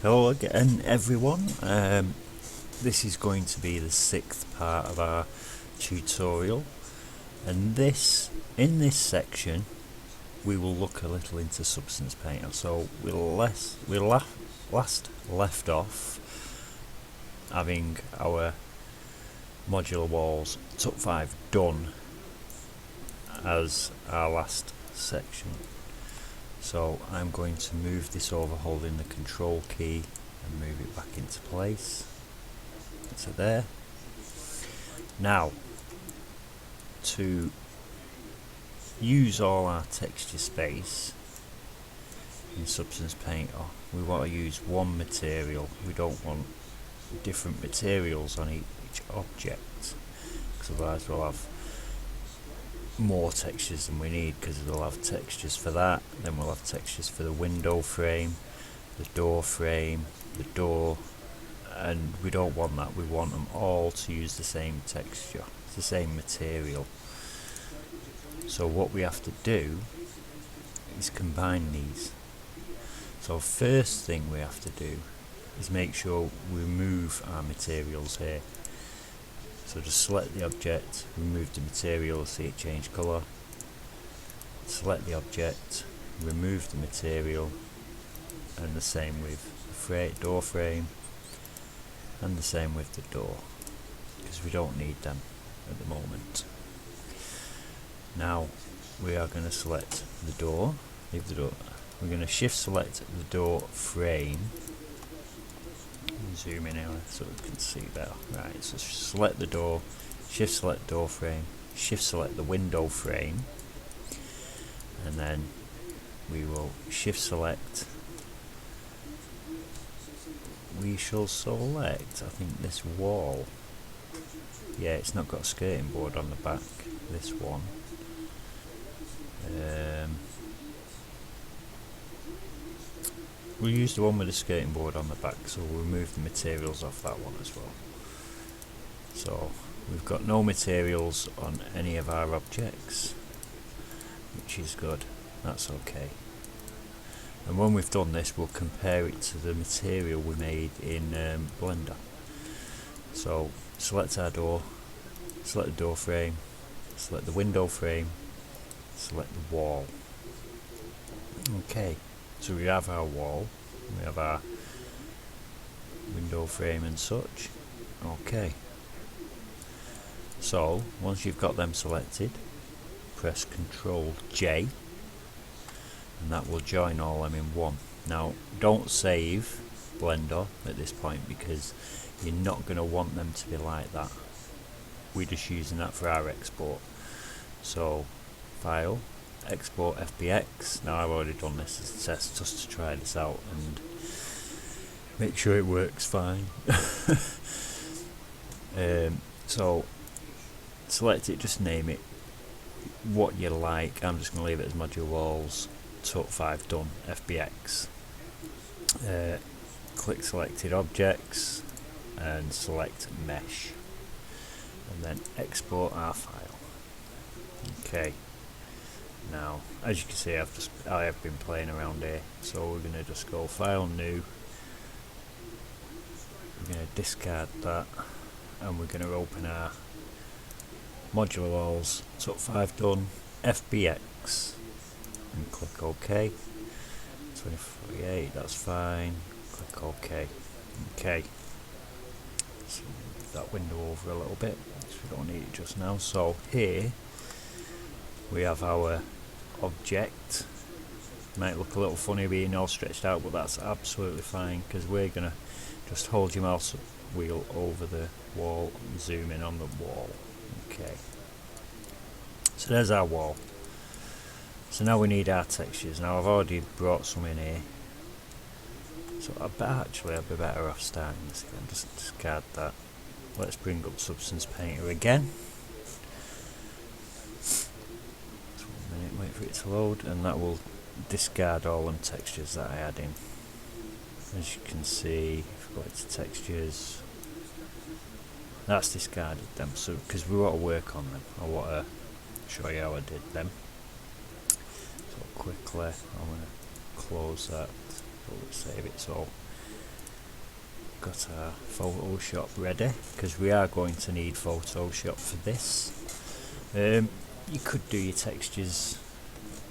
Hello again everyone, this is going to be the 6th part of our tutorial, and in this section we will look a little into Substance Painter. So we last left off having our modular walls top 5 done as our last section. So I'm going to move this over holding the control key and move it back into place. So there. Now, to use all our texture space in Substance Painter, we want to use one material. We don't want different materials on each object, because otherwise we'll have more textures than we need, because we'll have textures for that, then we'll have textures for the window frame, the door frame, the door, and we don't want that. We want them all to use the same texture, the same material. So what we have to do is combine these. So first thing we have to do is make sure we remove our materials here. So just select the object, remove the material, see it change colour. Select the object, remove the material, and the same with the door frame, and the same with the door, because we don't need them at the moment. Now we are going to select the door, leave the door. We're going to shift select the door frame. Zoom in here so we can see better. Right, so select the door, shift select door frame, shift select the window frame, and then we will shift select. We shall select, I think, this wall. Yeah, it's not got a skirting board on the back, this one. We'll use the one with the skirting board on the back, so we'll remove the materials off that one as well. So we've got no materials on any of our objects, which is good, that's okay. And when we've done this, we'll compare it to the material we made in Blender. So select our door, select the door frame, select the window frame, select the wall. Okay, so we have our wall, we have our window frame and such. Okay, so once you've got them selected, press Ctrl J, and that will join all them in one. Now don't save Blender at this point, because you're not going to want them to be like that. We're just using that for our export. So File, Export FBX. Now I've already done this as a test just to try this out and make sure it works fine. So select it, just name it what you like. I'm just going to leave it as Modular Walls Top 5 Done FBX. Click selected objects and select mesh, and then export our file. Okay. Now, as you can see, I have been playing around here, so we're going to just go File, New. We're going to discard that, and we're going to open our Modular Walls Top 5 Done FBX, and click OK. 2048, that's fine. Click OK. Okay. So move that window over a little bit, because we don't need it just now. So here we have our object. Might look a little funny being all stretched out, but that's absolutely fine, because we're gonna just hold your mouse wheel over the wall and zoom in on the wall. Okay, so there's our wall. So now we need our textures. Now I've already brought some in here, so I'll be better off starting this again. Just discard that. Let's bring up Substance Painter again. Wait for it to load, and that will discard all them textures that I had in. As you can see, if I go into textures, that's discarded them. So because we want to work on them, I want to show you how I did them. So quickly, I'm going to close that, save it. So got our Photoshop ready, because we are going to need Photoshop for this. You could do your textures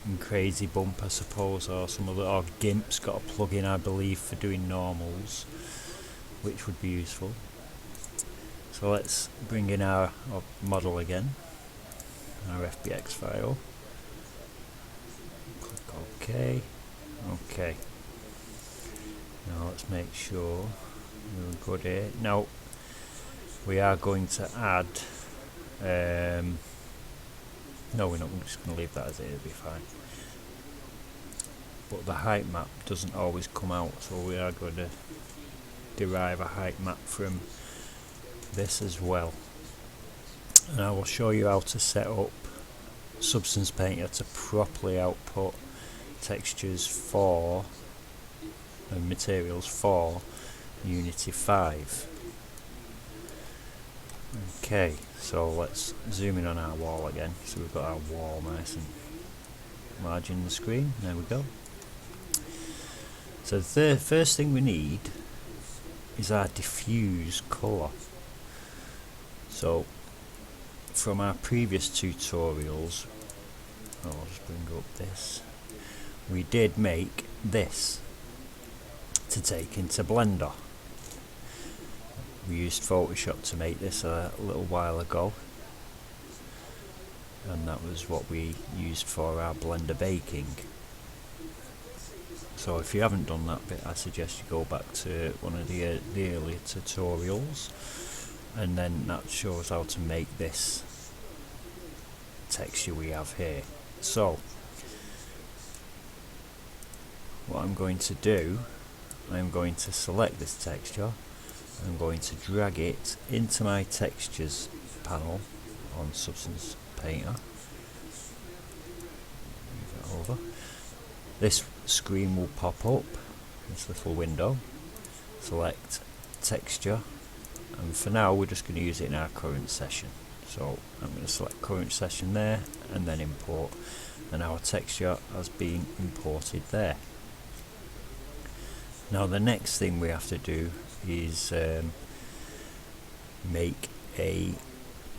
in Crazy Bump, I suppose, or some other, or GIMP's got a plugin, I believe, for doing normals, which would be useful. So let's bring in our model again, our FBX file. Click OK. Okay. Now let's make sure we're good here. Now we are going to add. No, we're not. We're just going to leave that as it. It'll be fine. But the height map doesn't always come out, so we are going to derive a height map from this as well. And I will show you how to set up Substance Painter to properly output textures for and materials for Unity 5. Okay, so let's zoom in on our wall again, so we've got our wall nice and large in the screen. There we go. So the first thing we need is our diffuse colour. So from our previous tutorials, I'll just bring up this, we did make this to take into Blender. We used Photoshop to make this a little while ago, and that was what we used for our Blender baking. So if you haven't done that bit, I suggest you go back to one of the earlier tutorials, and then that shows how to make this texture we have here. So what I'm going to do, I'm going to select this texture, I'm going to drag it into my textures panel on Substance Painter. Move it over. This screen will pop up, this little window. Select texture, and for now we're just going to use it in our current session. So I'm going to select current session there, and then import, and our texture has been imported there. Now the next thing we have to do is make a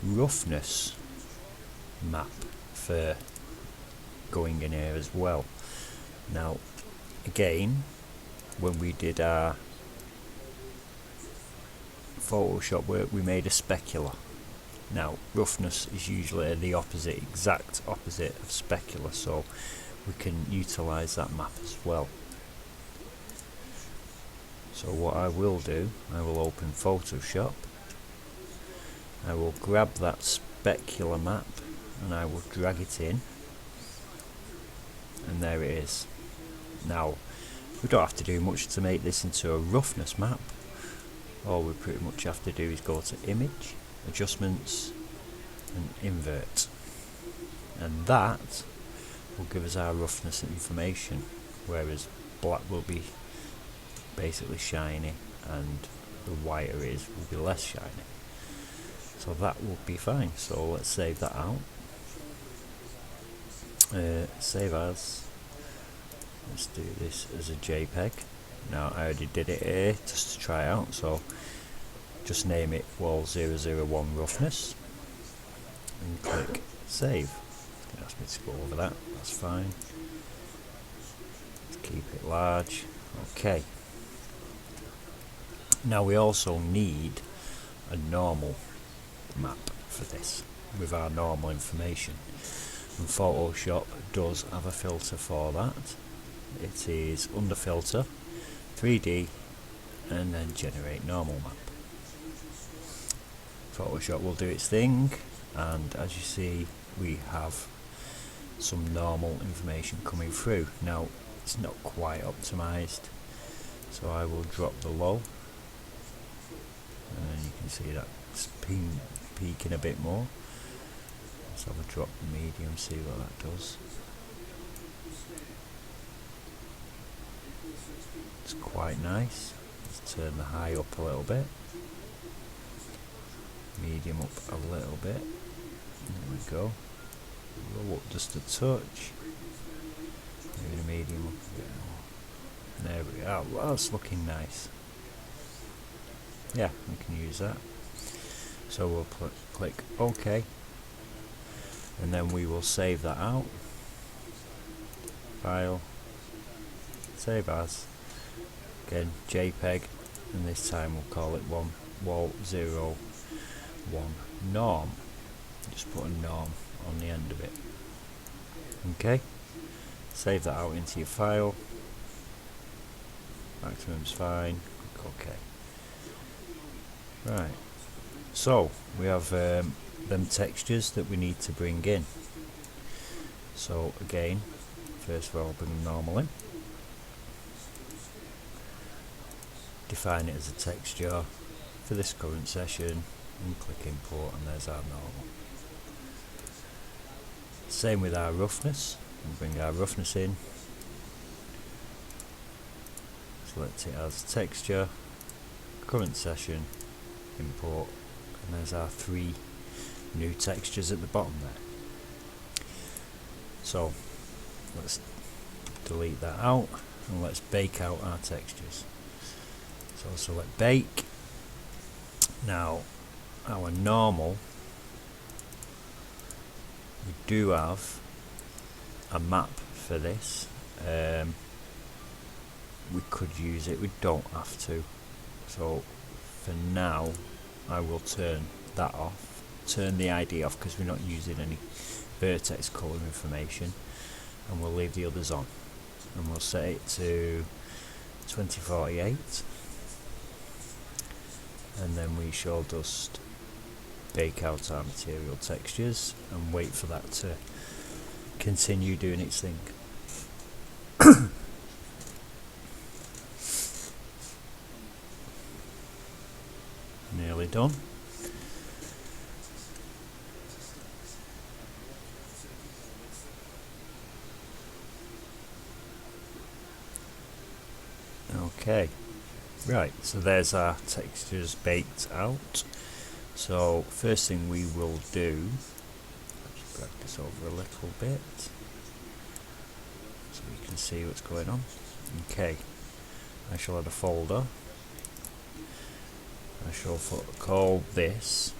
roughness map for going in here as well. Now again, when we did our Photoshop work, we made a specular. Now roughness is usually the opposite, exact opposite of specular, so we can utilise that map as well. So what I will do, I will open Photoshop, I will grab that specular map and I will drag it in, and there it is. Now we don't have to do much to make this into a roughness map. All we pretty much have to do is go to Image, Adjustments and Invert, and that will give us our roughness information, whereas black will be basically shiny and the whiter it is will be less shiny. So that will be fine. So let's save that out. Save as. Let's do this as a JPEG. Now I already did it here just to try out, so just name it wall 001 roughness and click save. It's going to ask me to go over that, that's fine. Let's keep it large. Okay. Now we also need a normal map for this with our normal information, and Photoshop does have a filter for that. It is under filter, 3D, and then generate normal map. Photoshop will do its thing, and as you see we have some normal information coming through. Now it's not quite optimized, so I will drop the low, and you can see that it's peaking a bit more. Let's have a drop the medium, see what that does. It's quite nice. Let's turn the high up a little bit, medium up a little bit. There we go. Low up just a touch. Maybe the medium up a bit more. There we are. Well, that's looking nice. yeah, we can use that. So we'll click OK, and then we will save that out. File, save as, again JPEG, and this time we'll call it wall01 norm. Just put a norm on the end of it. Okay, save that out into your file. Maximum's fine. Click OK. Right. So we have them textures that we need to bring in. So again, first of all, bring them normal in. Define it as a texture for this current session and click import, and there's our normal. Same with our roughness. We'll bring our roughness in. Select it as texture, current session, import, and there's our 3 new textures at the bottom there. So let's delete that out and let's bake out our textures. So select bake. Now our normal, we do have a map for this. We could use it, we don't have to. So for now I will turn that off, turn the ID off, because we're not using any vertex color information, and we'll leave the others on, and we'll set it to 2048, and then we shall just bake out our material textures and wait for that to continue doing its thing. Nearly done. Okay, right, so there's our textures baked out. So first thing we will do, let's drag this over a little bit so you can see what's going on. Okay, I shall add a folder. I shall call this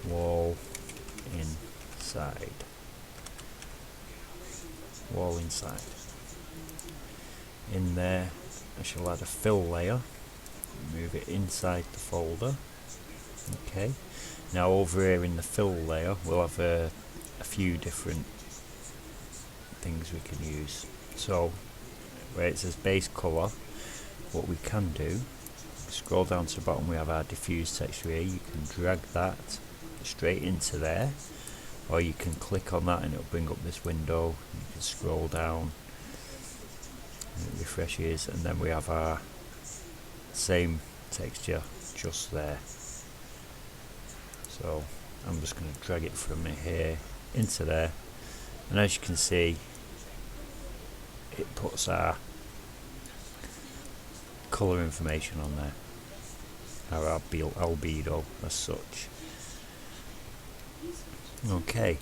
wall inside. Wall inside. In there I shall add a fill layer, move it inside the folder. Okay, now over here in the fill layer we'll have a few different things we can use. So where it says base colour, what we can do, scroll down to the bottom, we have our diffuse texture here. You can drag that straight into there, or you can click on that and it'll bring up this window. You can scroll down and it refreshes, and then we have our same texture just there. So I'm just going to drag it from here into there, and as you can see it puts our colour information on there, our albedo as such. Okay,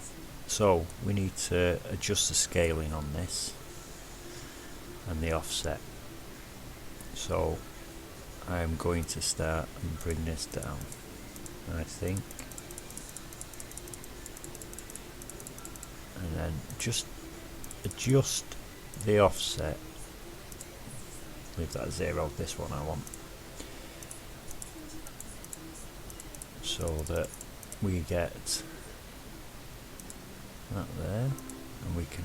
so we need to adjust the scaling on this and the offset. So I'm going to start and bring this down, I think, and then just adjust the offset. Leave that 0, this one I want, so that we get that there, and we can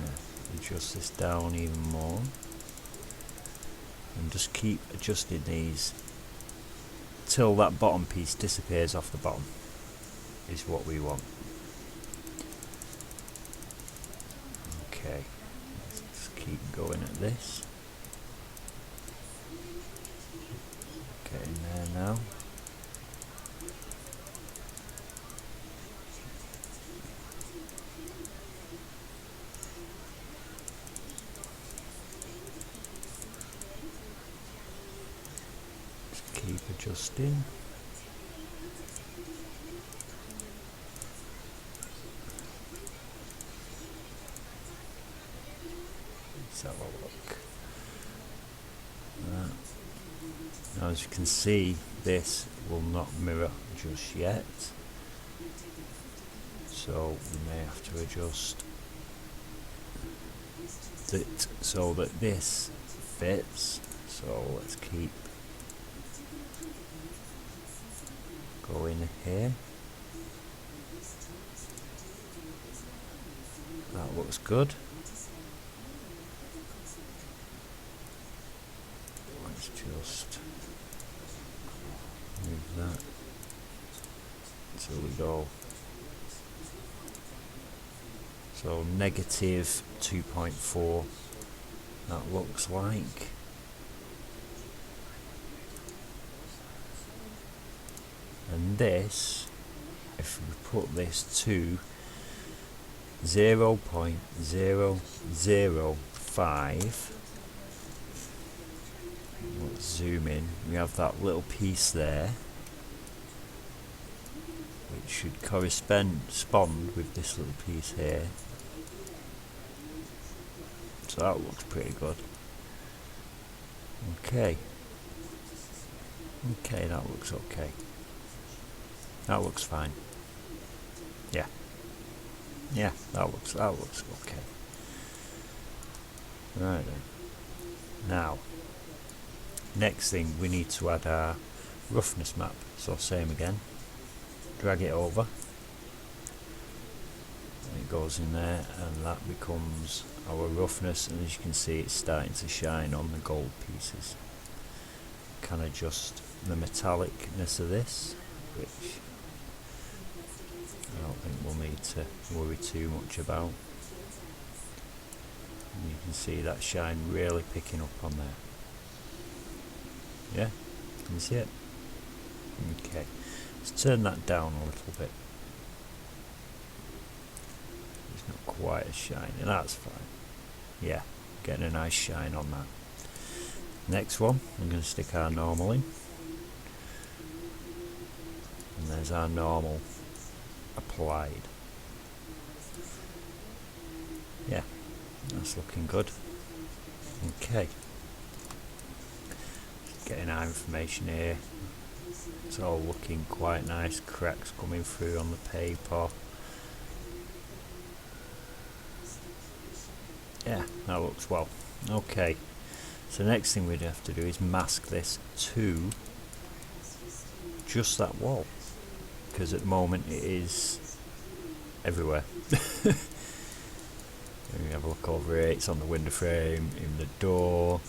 adjust this down even more, and just keep adjusting these till that bottom piece disappears off the bottom, is what we want. Okay, let's just keep going at this. Get in there now. Just keep adjusting. Let's have a look. Now, as you can see, this will not mirror just yet, so we may have to adjust it so that this fits. So let's keep going here. That looks good. Let's just move that until we go. So negative 2.4, that looks like. And this, if we put this to 0.005, let's zoom in, we have that little piece there which should correspond with this little piece here, so that looks pretty good. Okay, that looks okay. That looks fine. Yeah, that looks okay. Right then. Now, next thing, we need to add our roughness map. So same again. Drag it over. And it goes in there, and that becomes our roughness. And as you can see, it's starting to shine on the gold pieces. Can adjust the metallicness of this, which I don't think we'll need to worry too much about. And you can see that shine really picking up on there. Yeah, can you see it? Okay, let's turn that down a little bit. It's not quite as shiny, that's fine. Yeah, getting a nice shine on that. Next one, I'm going to stick our normal in. And there's our normal applied. Yeah, that's looking good. Okay, getting our information here. It's all looking quite nice, cracks coming through on the paper. Yeah, that looks well. Okay, so next thing we'd have to do is mask this to just that wall, because at the moment it is everywhere. We have a look over here, it's on the window frame, in the door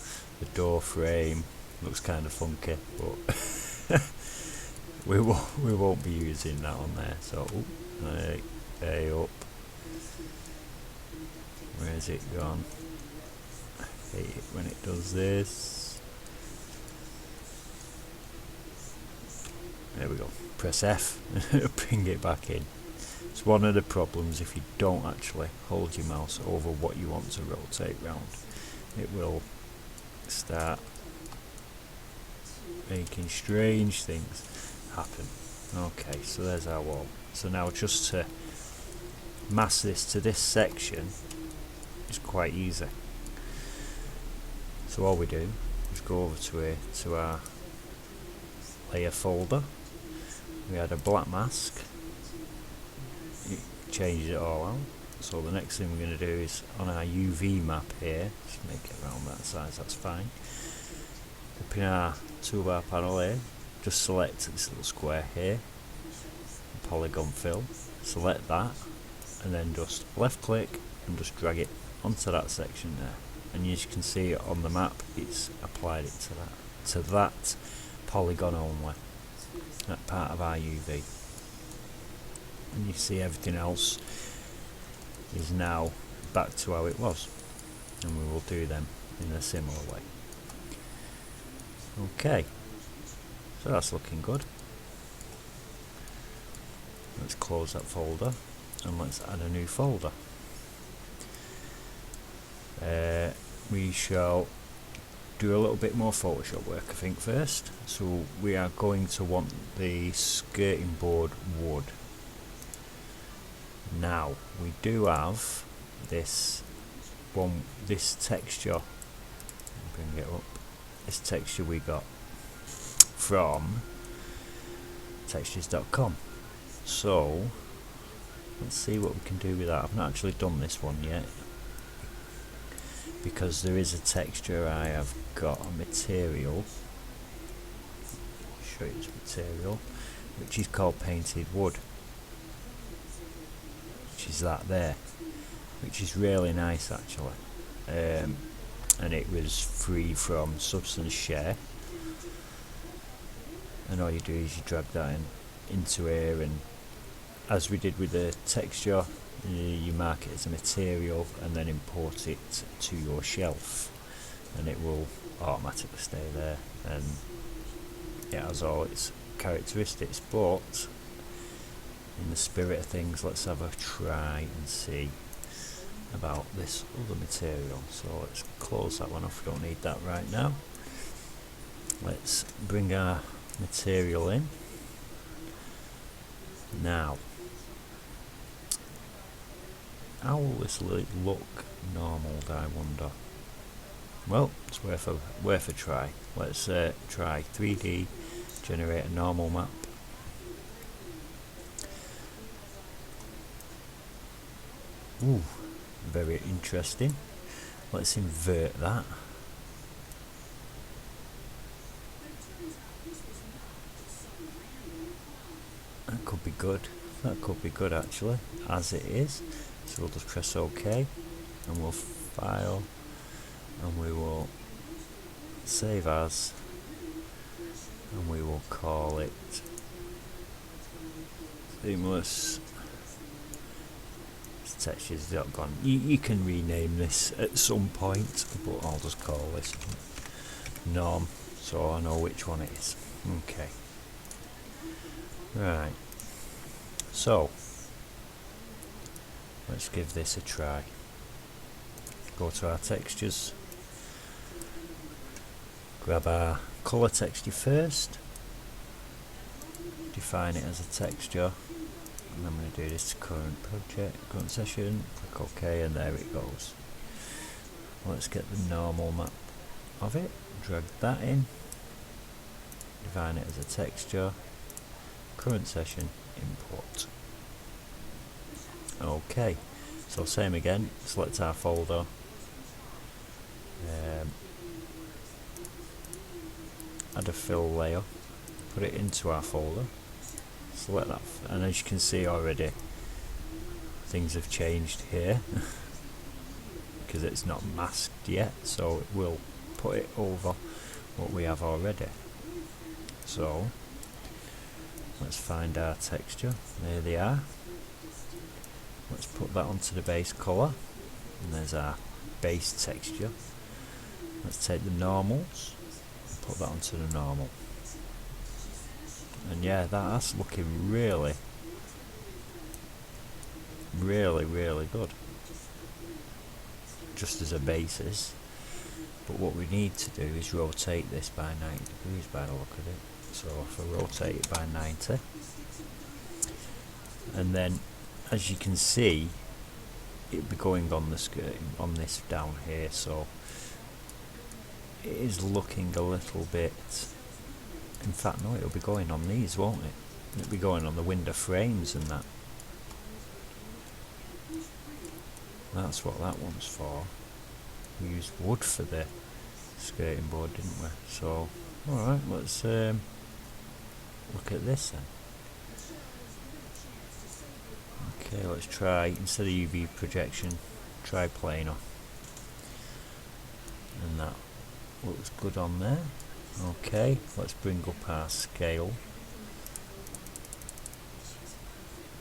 frame. Looks kind of funky, but we won't be using that on there. So hey up, where's it gone? I hate it when it does this. There we go. Press F and bring it back in. It's one of the problems if you don't actually hold your mouse over what you want to rotate round. It will start making strange things happen. Okay, so there's our wall. So now just to mask this to this section is quite easy. So all we do is go over to here to our layer folder. We add a black mask. You change it all out. So the next thing we're going to do is on our UV map here, just make it around that size, that's fine. Up in our toolbar panel here, just select this little square here, polygon fill, select that, and then just left click and just drag it onto that section there. And as you can see on the map, it's applied it to that polygon only, that part of our UV. And you see everything else is now back to how it was, and we will do them in a similar way. Okay, so that's looking good. Let's close that folder and let's add a new folder. We shall do a little bit more Photoshop work, I think, first. So we are going to want the skirting board wood. Now we do have this texture. Bring it up. This texture we got from textures.com. So let's see what we can do with that. I've not actually done this one yet because there is a texture I have got a material, show you this material, which is called painted wood, which is that there, which is really nice actually, and it was free from substance share, and all you do is you drag that into here, and as we did with the texture, you mark it as a material and then import it to your shelf, and it will automatically stay there, and it has all its characteristics. But in the spirit of things, let's have a try and see about this other material. So let's close that one off, we don't need that right now. Let's bring our material in now. How will this look normal, I wonder? Well, it's worth a try. Let's try 3D, generate a normal map. Ooh, very interesting. Let's invert that. That could be good. That could be good actually, as it is. So we'll just press OK, and we'll file, and we will save as, and we will call it seamless textures.com. You can rename this at some point, but I'll just call this norm so I know which one it is. Okay, right, so let's give this a try. Go to our textures, grab our colour texture first, define it as a texture, and I'm going to do this to current project, current session, click OK, and there it goes. Let's get the normal map of it, drag that in, define it as a texture, current session, import. Okay, so same again, select our folder, add a fill layer, put it into our folder, select that, and as you can see already things have changed here because it's not masked yet, so it will put it over what we have already. So let's find our texture, there they are. Let's put that onto the base colour, and there's our base texture. Let's take the normals and put that onto the normal, and yeah, that's looking really good just as a basis. But what we need to do is rotate this by 90 degrees by the look of it. So if I rotate it by 90, and then as you can see it'll be going on the skirting on this down here, so it is looking a little bit, in fact no, it'll be going on these, won't it? It'll be going on the window frames and that. That's what that one's for. We used wood for the skirting board, didn't we? So alright, let's look at this then. Okay, let's try, instead of UV projection, try planar, and that looks good on there. Okay, let's bring up our scale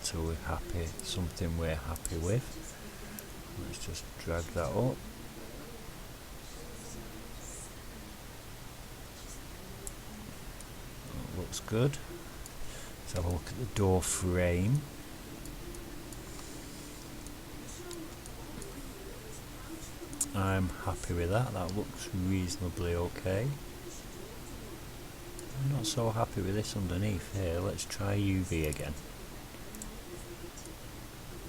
so we're happy, something we're happy with. Let's just drag that up. That looks good. Let's have a look at the door frame. I'm happy with that, that looks reasonably okay. I'm not so happy with this underneath here. Let's try UV again.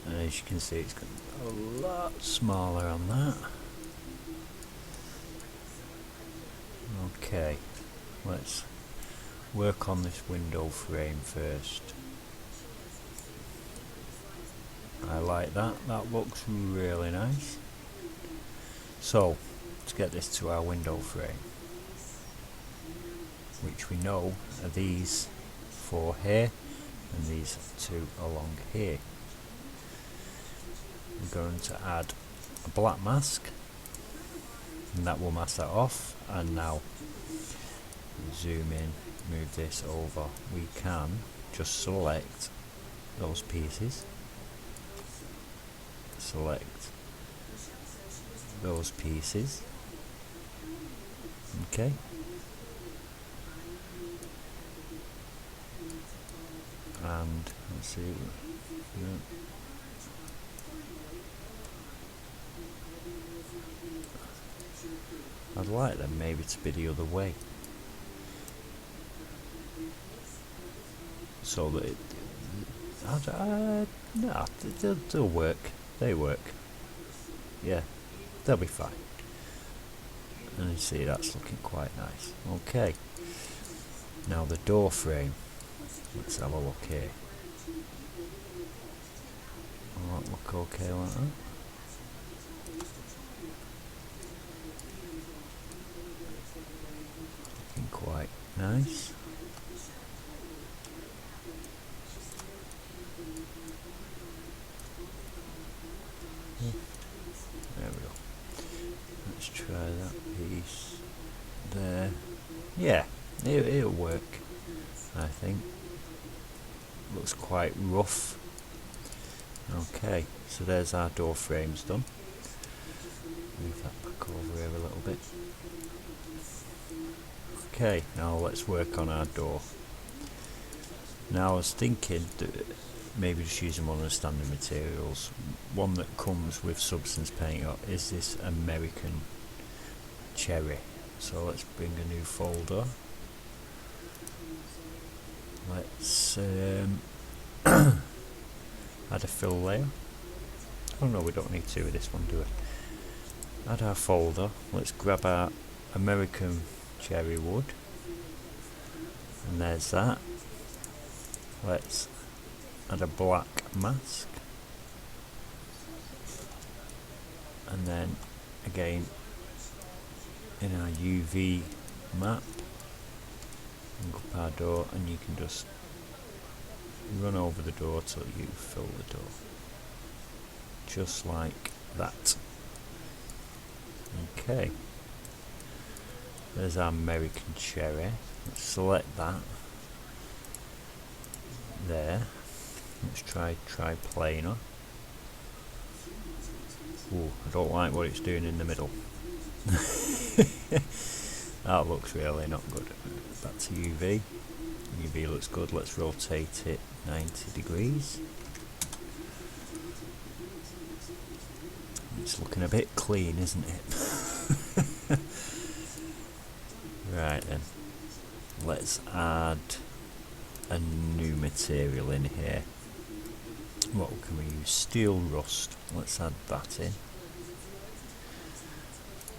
And as you can see, it's got a lot smaller on that. Okay, let's work on this window frame first. I like that, that looks really nice. So let's get this to our window frame, which we know are these 4 here and these 2 along here. We're going to add a black mask, and that will mask that off. And now zoom in, move this over. We can just select those pieces, select those pieces, okay, and let's see, no. I'd like them maybe to be the other way, so that no, they'll work. They work. Yeah, they'll be fine. And you see that's looking quite nice. Okay. Now the door frame. Let's have a look here. Oh, look okay like that. Looking quite nice. There we go. Let's try that piece there. Yeah, it'll work, I think. Looks quite rough. Okay, so there's our door frames done. Move that back over here a little bit. Okay, now let's work on our door. Now I was thinking that maybe just using one of the standard materials. One that comes with substance paint is this American cherry. So let's bring a new folder. Let's add a fill layer. Oh no, we don't need to with this one, do we? Add our folder. Let's grab our American cherry wood, and there's that. Let's add a black mask, and then again in our UV map, bring up our door, and you can just run over the door till you fill the door, just like that. Okay, there's our American cherry. Let's select that there. Let's try planar. Ooh, I don't like what it's doing in the middle. That looks really not good. Back to UV. UV looks good. Let's rotate it 90 degrees. It's looking a bit clean, isn't it? Right then. Let's add a new material in here. What can we use? Steel rust. Let's add that in.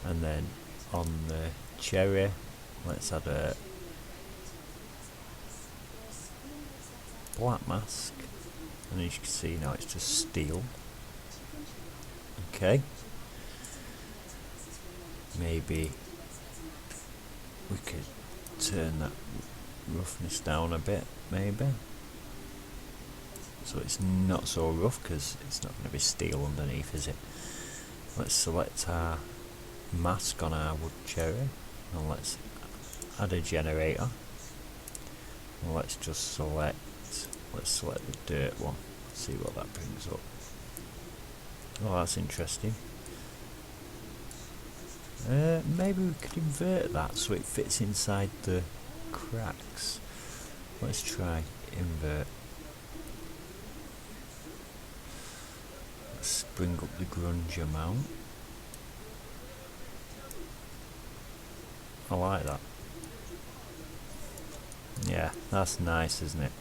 And then on the cherry, let's add a black mask. And as you can see now, it's just steel. Okay. Maybe we could turn that roughness down a bit, maybe. So it's not so rough, because it's not going to be steel underneath, is it? Let's select our mask on our wood cherry, and let's add a generator. And let's just select, let's select the dirt one, see what that brings up. Oh, that's interesting. Maybe we could invert that so it fits inside the cracks. Let's try invert. Let's bring up the grunge amount. I like that. Yeah, that's nice, isn't it?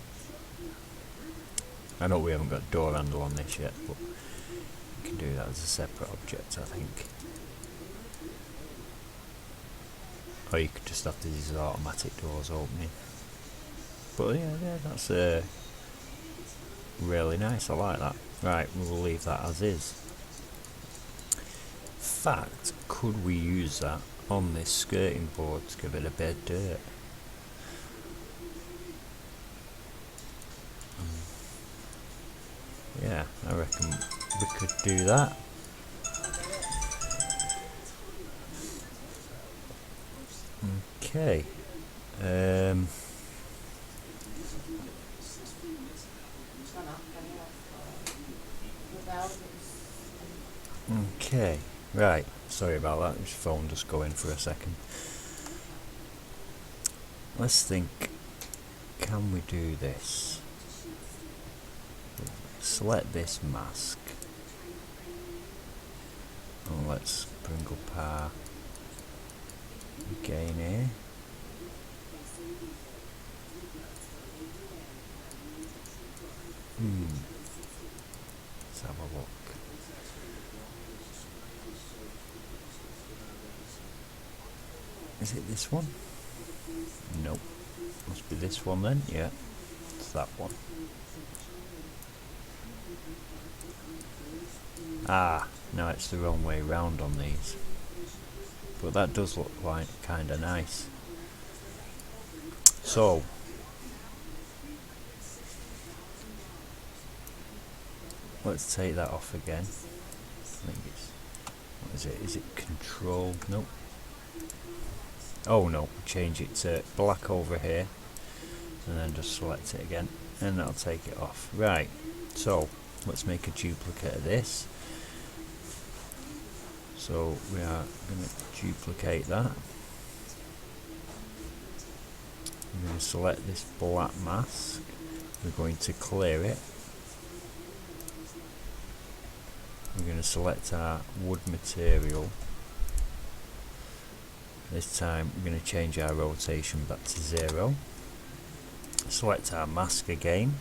I know we haven't got door handle on this yet, but we can do that as a separate object, I think. Or you could just have these automatic doors opening. But yeah, that's really nice. I like that. Right, we'll leave that as is. In fact, could we use that on this skirting board to give it a bit of dirt? Yeah, I reckon we could do that. Okay. Okay. Right. Sorry about that. This phone just going for a second. Let's think. Can we do this? Select this mask. And let's bring up our gain here. Let's have a look. Is it this one? Nope. Must be this one then. Yeah, it's that one. Ah, no, it's the wrong way round on these. But that does look like kind of nice. So, let's take that off again. I think it's, what is it? Is it control? Nope. Oh no, change it to black over here and then just select it again and that'll take it off. Right, so let's make a duplicate of this. So we are going to duplicate that. I'm going to select this black mask. We're going to clear it. We're going to select our wood material. This time we're going to change our rotation back to 0. Select our mask again.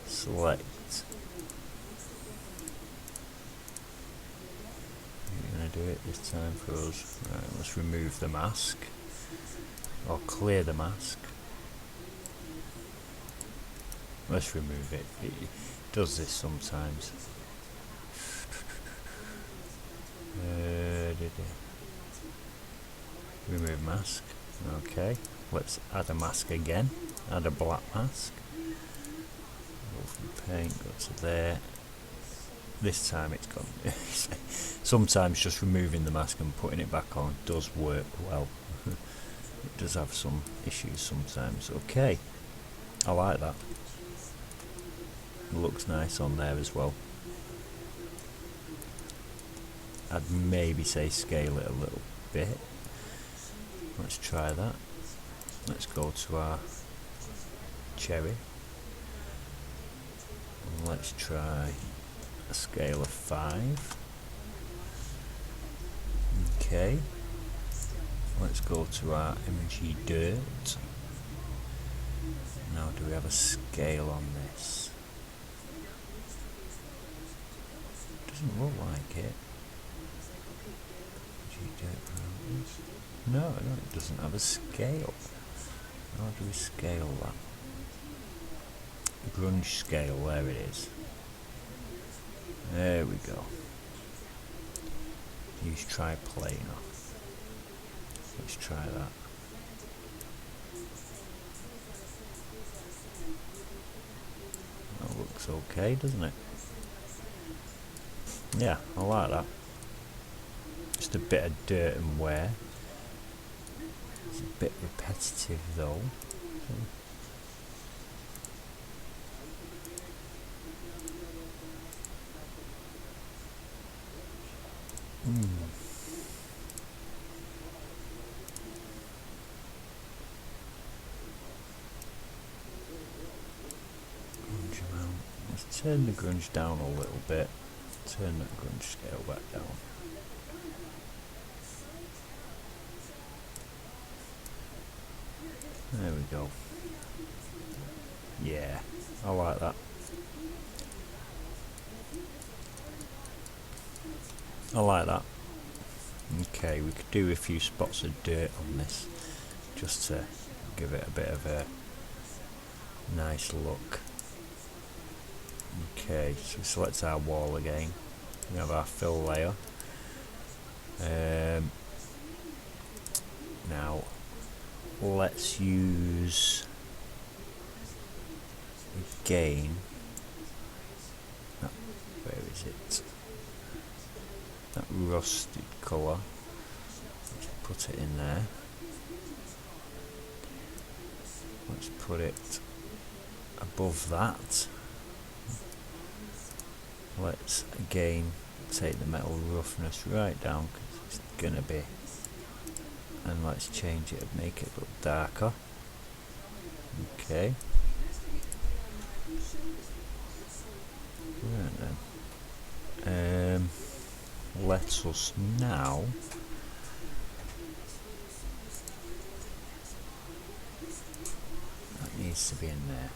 Select. We're going to do it this time for us. Right, let's remove the mask. Or clear the mask. Let's remove it. It does this sometimes. Remove mask. Okay, let's add a mask again. Add a black mask. Go from paint, go to there. This time it's gone. Sometimes just removing the mask and putting it back on does work well. It does have some issues sometimes. Okay, I like that. It looks nice on there as well. I'd maybe say scale it a little bit. Let's try that. Let's go to our cherry. And let's try a scale of 5. Okay. Let's go to our MG dirt. Now, do we have a scale on this? Doesn't look like it. No, it doesn't have a scale. How do we scale that? Grunge scale, there it is. There we go. Use triplanar. Let's try that. That looks okay, doesn't it? Yeah, I like that. Just a bit of dirt and wear. It's a bit repetitive though. Grunge amount. Let's turn the grunge down a little bit. Turn that grunge scale back down. There we go. Yeah, I like that. I like that. Okay, we could do a few spots of dirt on this just to give it a bit of a nice look. Okay, so we select our wall again. We have our fill layer. Now let's use again, where is it, that rusted colour. Let's put it in there. Let's put it above that. Let's again take the metal roughness right down because it's gonna be, and let's change it and make it look darker. Okay. Right then. Let us now that needs to be in there,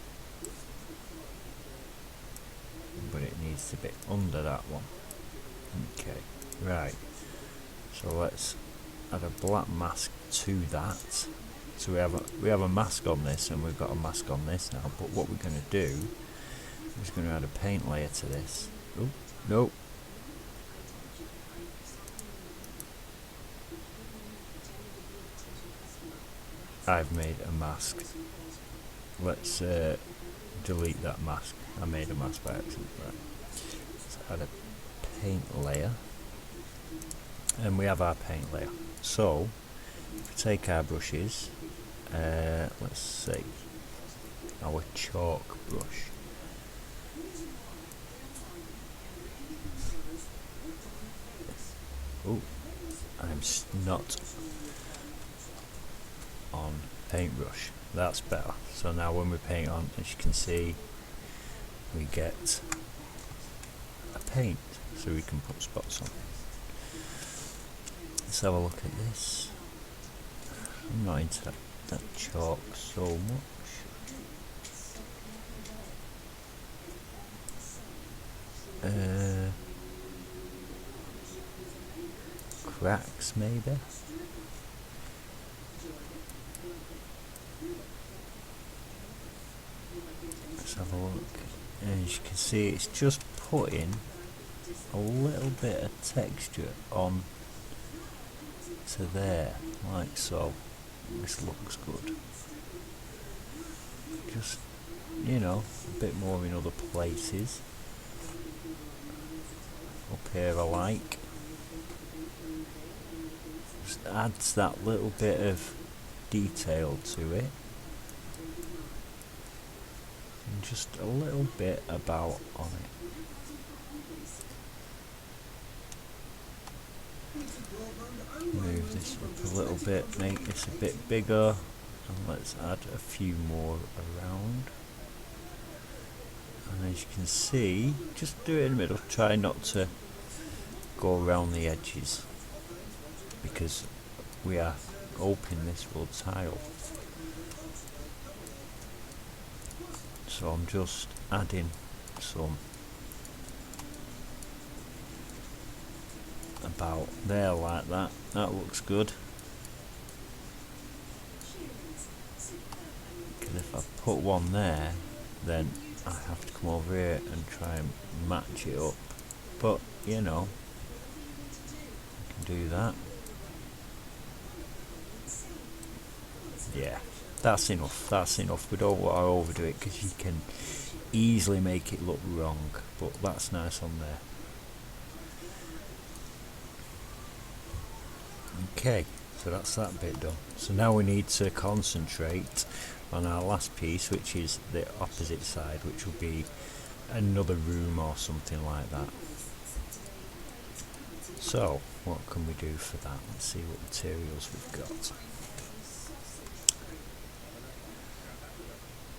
but it needs to be under that one. Okay, right, so let's add a black mask to that. So we have a mask on this and we've got a mask on this now, but what we're going to do is going to add a paint layer to this. Oh, no. I've made a mask. Let's delete that mask. I made a mask by accident. Right. Let's add a paint layer. And we have our paint layer. So, if we take our brushes, let's see, our chalk brush. Oh, I'm not on paintbrush. That's better. So now when we paint on, as you can see, we get a paint, so we can put spots on. Let's have a look at this. I'm not into that chalk so much. Cracks maybe. Let's have a look. As you can see, it's just putting a little bit of texture on to there, like so. This looks good. Just, you know, a bit more in other places. Up here I like. Just adds that little bit of detail to it. And just a little bit about on it. Move this up a little bit, make this a bit bigger, and let's add a few more around. And as you can see, just do it in the middle, try not to go around the edges because we are opening this full tile. So I'm just adding some about there like that. That looks good. Because if I put one there, then I have to come over here and try and match it up. But you know, I can do that. Yeah, that's enough. That's enough. We don't want to overdo it because you can easily make it look wrong. But that's nice on there. Okay, so that's that bit done. So now we need to concentrate on our last piece, which is the opposite side, which will be another room or something like that. So what can we do for that? Let's see what materials we've got.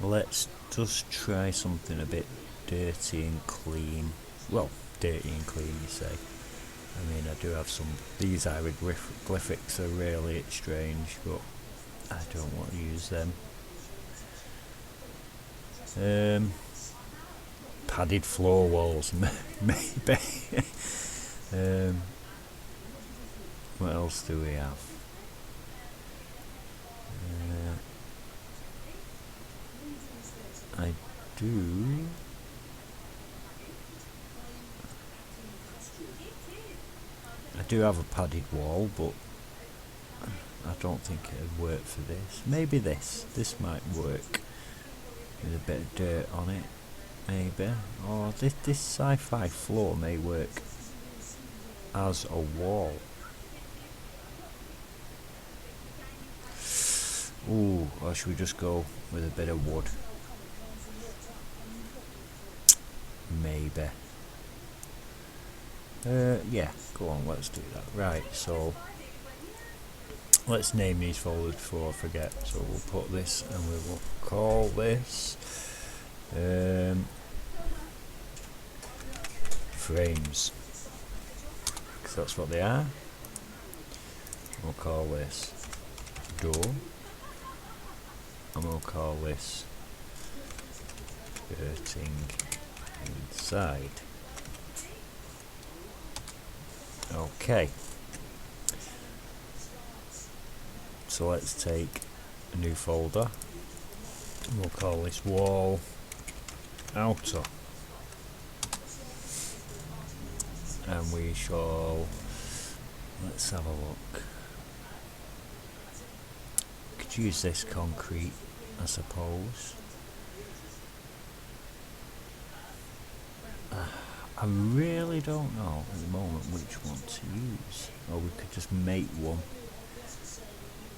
Let's just try something a bit dirty and clean. Well, dirty and clean you say. I mean, I do have some, these hieroglyphics are really strange, but I don't want to use them. Padded floor walls, maybe. What else do we have? I do have a padded wall, but I don't think it'd work for this. Maybe this might work with a bit of dirt on it, maybe. Or this sci-fi floor may work as a wall. Ooh, or should we just go with a bit of wood? Maybe. Yeah, go on, let's do that. Right, so let's name these folders before I forget. So we'll put this and we will call this frames, because that's what they are. We'll call this door, and we'll call this skirting inside. Okay, so let's take a new folder and we'll call this wall outer, and we shall, let's have a look, could use this concrete I suppose. I really don't know at the moment which one to use. Or we could just make one.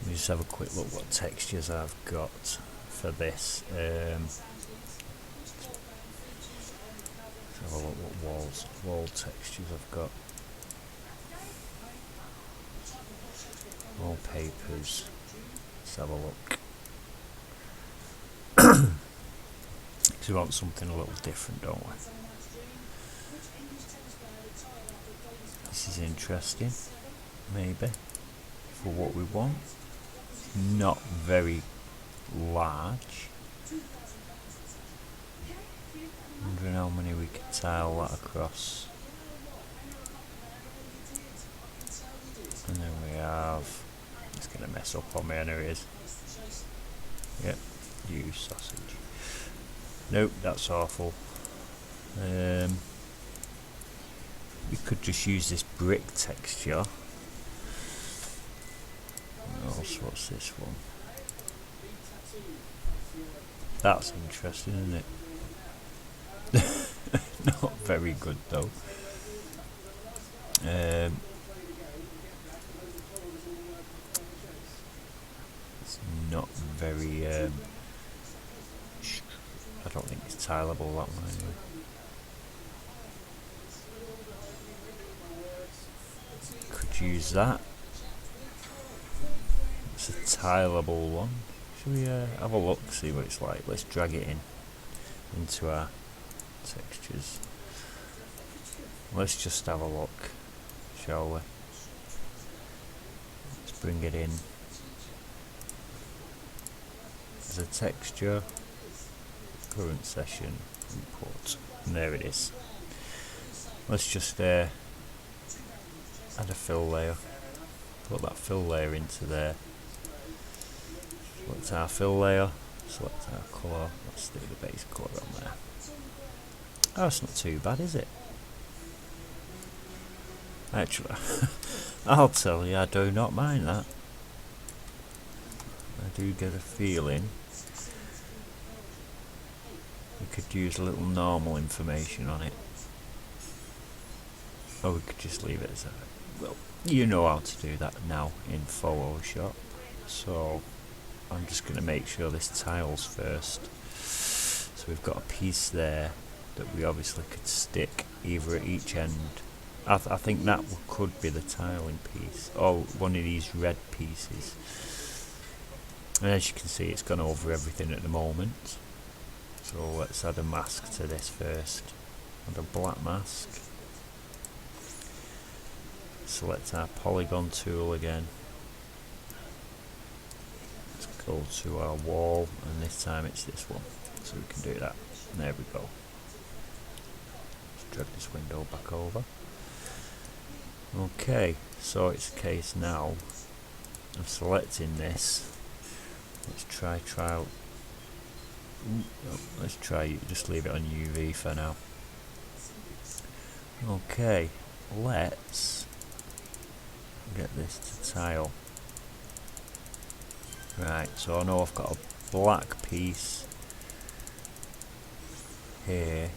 Let me just have a quick look what textures I've got for this. Let's have a look what wall textures I've got. Wallpapers. Let's have a look. Because we want something a little different, don't we? This is interesting, maybe, for what we want. Not very large. Wondering how many we could tile that across. And then we have, it's going to mess up on me, I know it is. Yep, use sausage. Nope, that's awful. We could just use this brick texture. What else? What's this one? That's interesting, isn't it? Not very good though. It's not very. I don't think it's tileable, that one anyway. Use that. It's a tileable one. Should we have a look, see what it's like? Let's drag it into our textures. Let's just have a look, shall we? Let's bring it in. There's a texture, current session, import, and there it is. Let's just add a fill layer, put that fill layer into there, select our fill layer, select our colour, let's stick the base colour on there. Oh, it's not too bad, is it? Actually, I'll tell you, I do not mind that. I do get a feeling we could use a little normal information on it. Or we could just leave it as that. Well, you know how to do that now in Photoshop, so I'm just going to make sure this tiles first. So we've got a piece there that we obviously could stick either at each end. I think that could be the tiling piece, or one of these red pieces. And as you can see, it's gone over everything at the moment. So let's add a mask to this first. Add a black mask. Select our polygon tool again. Let's go to our wall, and this time it's this one. So we can do that. And there we go. Let's drag this window back over. Okay, so it's a case now of selecting this. Let's try out let's try just leave it on UV for now. Okay, let's get this to tile. Right, so I know I've got a black piece here,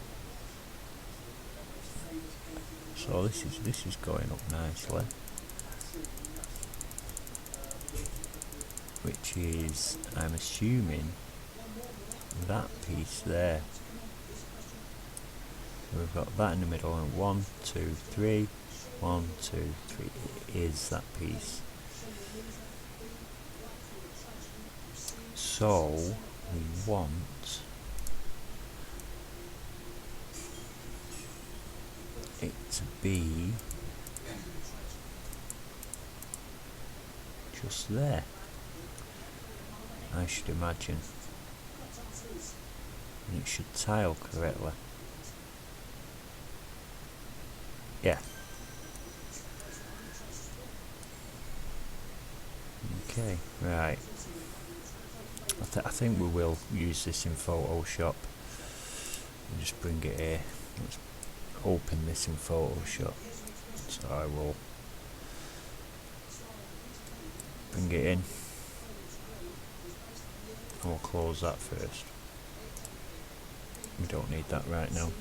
so this is going up nicely, which is, I'm assuming, that piece there. We've got that in the middle, and 1, 2, 3, 1, 2, 3 is that piece. So we want it to be just there, I should imagine, and it should tile correctly. Yeah. Okay, right. I think we will use this in Photoshop. And just bring it here. Let's open this in Photoshop. So I will bring it in. And we'll close that first. We don't need that right now.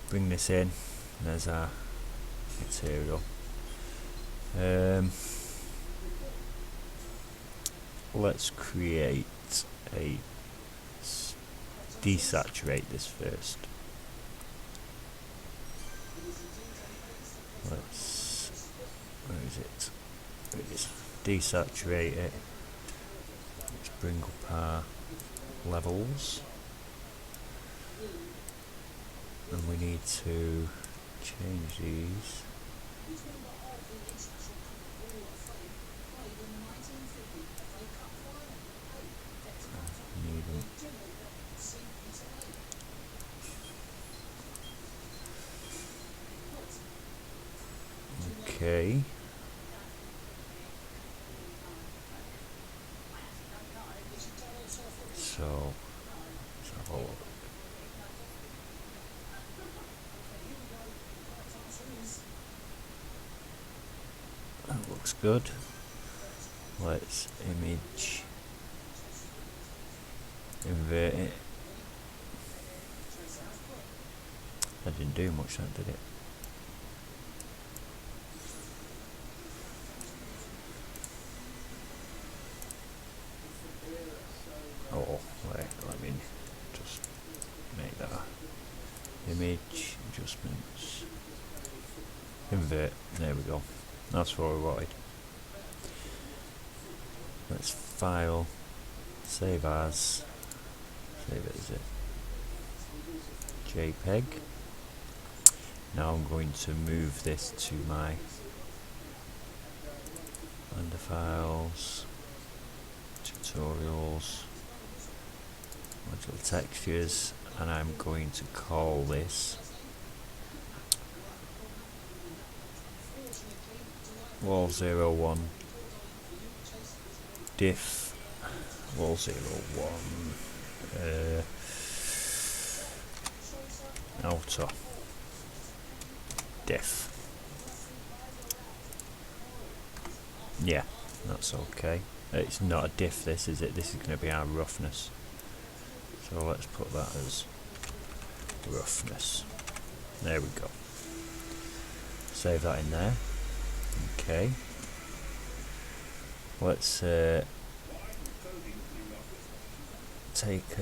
Bring this in. There's our material. Let's create a desaturate this first. Where is it? There it is. Desaturate it. Let's bring up our levels, and we need to change these. Okay. So let's have a look. That looks good. Let's image invert it. That didn't do much, that did it? Oh, wait, let me just make that image adjustments. Invert, there we go. That's what we wanted. Let's file, save as, save it as a JPEG. Now I'm going to move this to my Blender files, tutorials, modular textures, and I'm going to call this wall 01 diff wall 01 outer diff. Yeah, that's okay. It's not a diff, this is it. This is going to be our roughness. So let's put that as roughness. There we go. Save that in there. Okay. Let's take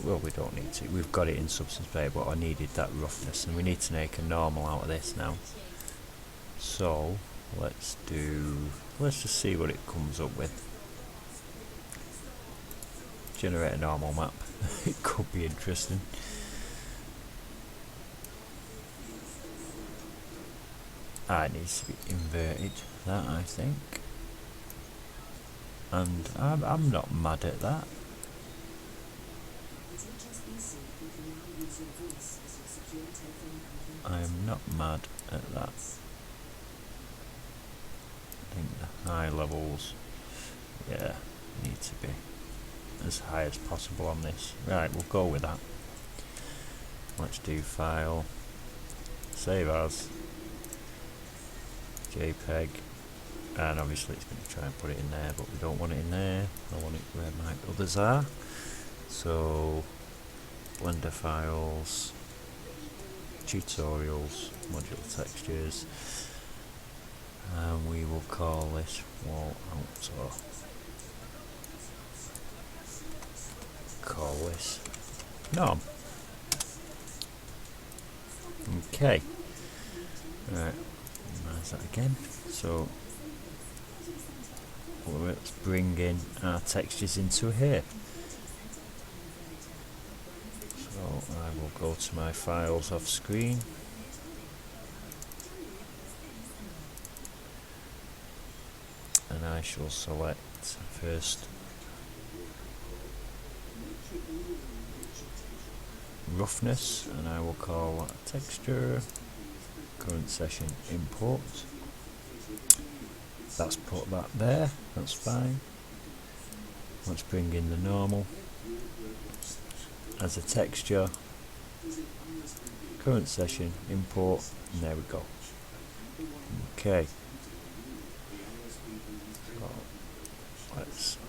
well, we don't need to. We've got it in Substance Paint, but I needed that roughness, and we need to make a normal out of this now. So let's just see what it comes up with. Generate a normal map. It could be interesting. It needs to be inverted, that I think, and I'm not mad at that. I'm not mad at that. I think the high levels, yeah, need to be as high as possible on this. Right, we'll go with that. Let's do file, save as, JPEG, and obviously it's going to try and put it in there, but we don't want it in there. I want it where my others are. So Blender files, tutorials, modular textures, and we will call this wall outdoor. Call this norm. Okay. Right, minimize that again. So let's bring in our textures into here. So I will go to my files off screen. And I shall select first roughness, and I will call that texture, current session import. That's put that there, that's fine. Let's bring in the normal as a texture, current session import, and there we go. Okay. So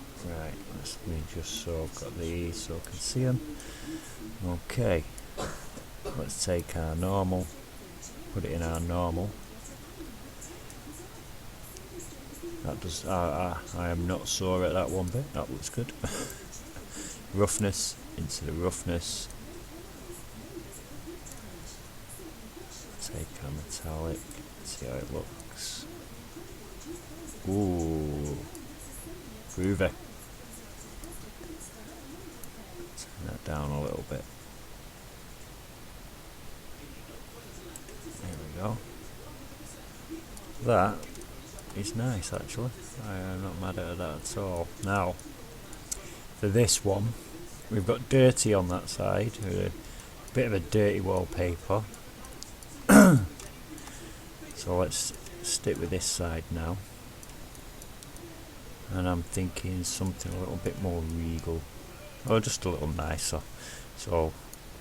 let's me just so I've got these so I can see them. Okay, let's take our normal, put it in our normal. That does. I am not sore at that one bit. That looks good. Roughness into the roughness. Take our metallic. See how it looks. Ooh, groovy. Turn that down a little bit. There we go. That is nice actually. I am not mad at that at all. Now, for this one, we've got dirty on that side, a bit of a dirty wallpaper. So let's stick with this side now. And I'm thinking something a little bit more regal, or just a little nicer. So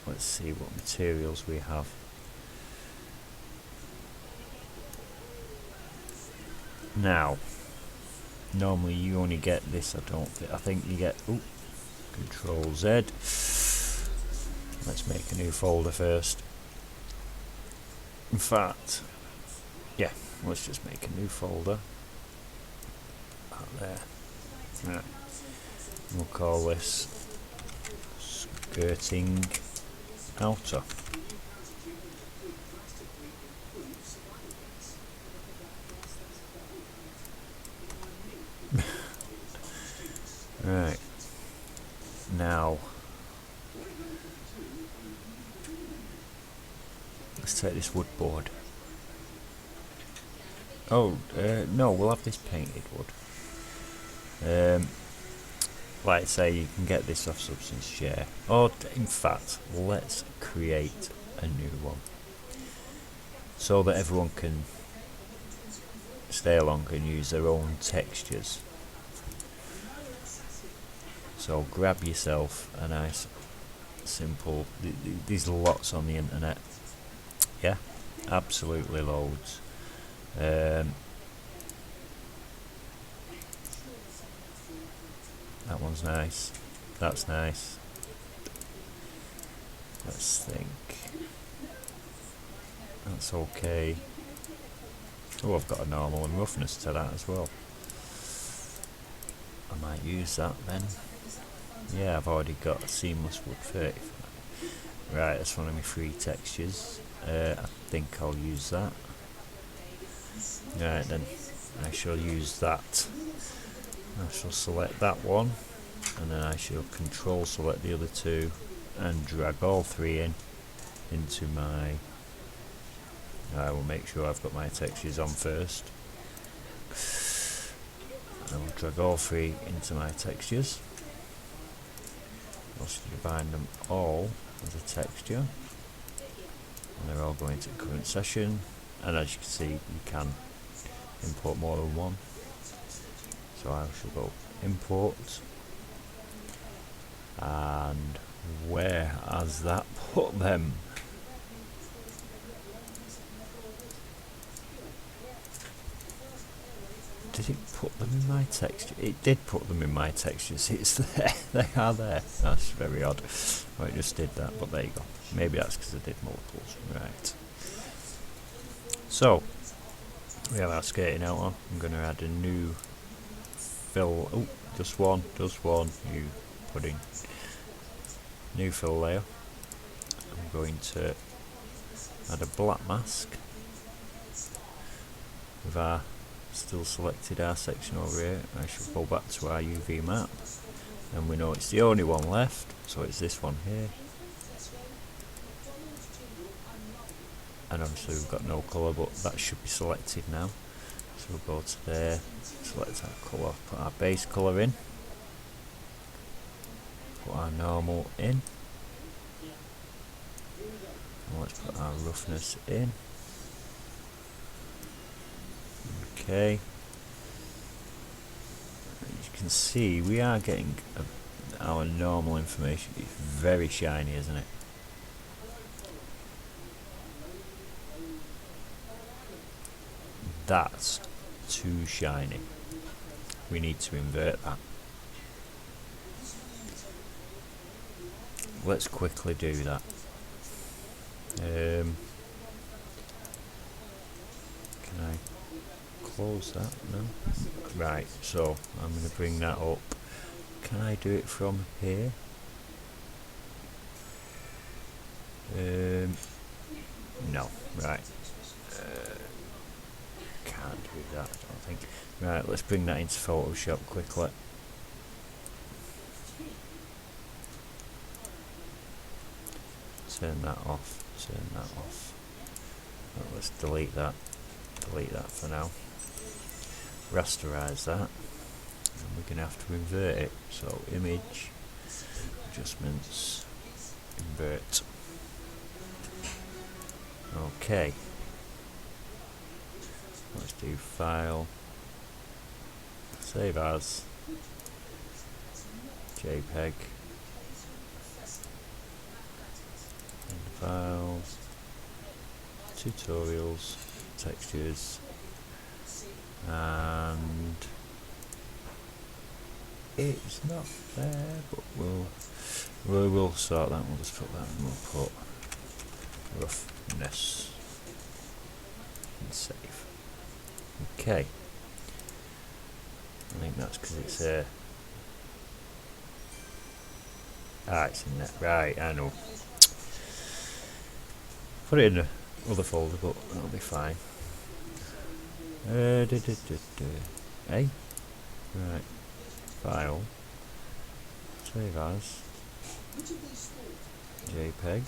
let's see what materials we have. Now, normally you only get this, I think you get, Control Z. Let's make a new folder first. In fact, yeah, let's just make a new folder. Out there. Right. We'll call this skirting outer. Right, now let's take this wood board. Oh, no, we'll have this painted wood. Like I say, you can get this off Substance Share, or in fact, let's create a new one so that everyone can stay along and use their own textures. So grab yourself a nice simple, these lots on the internet, yeah, absolutely loads. That one's nice, that's nice. Let's think, that's okay. Oh, I've got a normal and roughness to that as well. I might use that then. Yeah, I've already got a seamless wood 35. Right, that's one of my free textures. I think I'll use that. Right then, I shall use that. I shall select that one, and then I shall control select the other two and drag all three into my. I will make sure I've got my textures on first. I will drag all three into my textures. I'll combine them all as a texture, and they're all going to current session. And as you can see, you can import more than one. So I shall go import, And where has that put them? Did it put them in my texture? It did put them in my texture. See, it's there. They are there. That's very odd. Oh, it just did that, but there you go. Maybe that's because I did multiples. Right. So, we have our skating out on. I'm going to add a new fill. Oh, just one. New pudding. New fill layer. I'm going to add a black mask with our still selected our section over here. I should go back to our UV map and we know it's the only one left, so it's this one here, and obviously we've got no colour, but that should be selected now. So we'll go to there, select our colour, put our base colour in, put our normal in, and let's put our roughness in. Okay, as you can see we are getting our normal information. It's very shiny, isn't it? That's too shiny. We need to invert that. Let's quickly do that. Can I close that? No. Right, so I'm going to bring that up. Can I do it from here? No. Right. Can't do that, I don't think. Right, let's bring that into Photoshop quickly. Turn that off. Turn that off. Right, let's delete that. Delete that for now. Rasterize that, and we're going to have to invert it. So image, adjustments, invert. Okay, let's do file, save as, JPEG, and files, tutorials, textures, and it's not there, but we will sort that. We'll just put that and we'll put roughness and save. Okay, I think that's because it's it's in there. Right, I know. Put it in the other folder, but that'll be fine. Hey, right, file, save as, JPEG,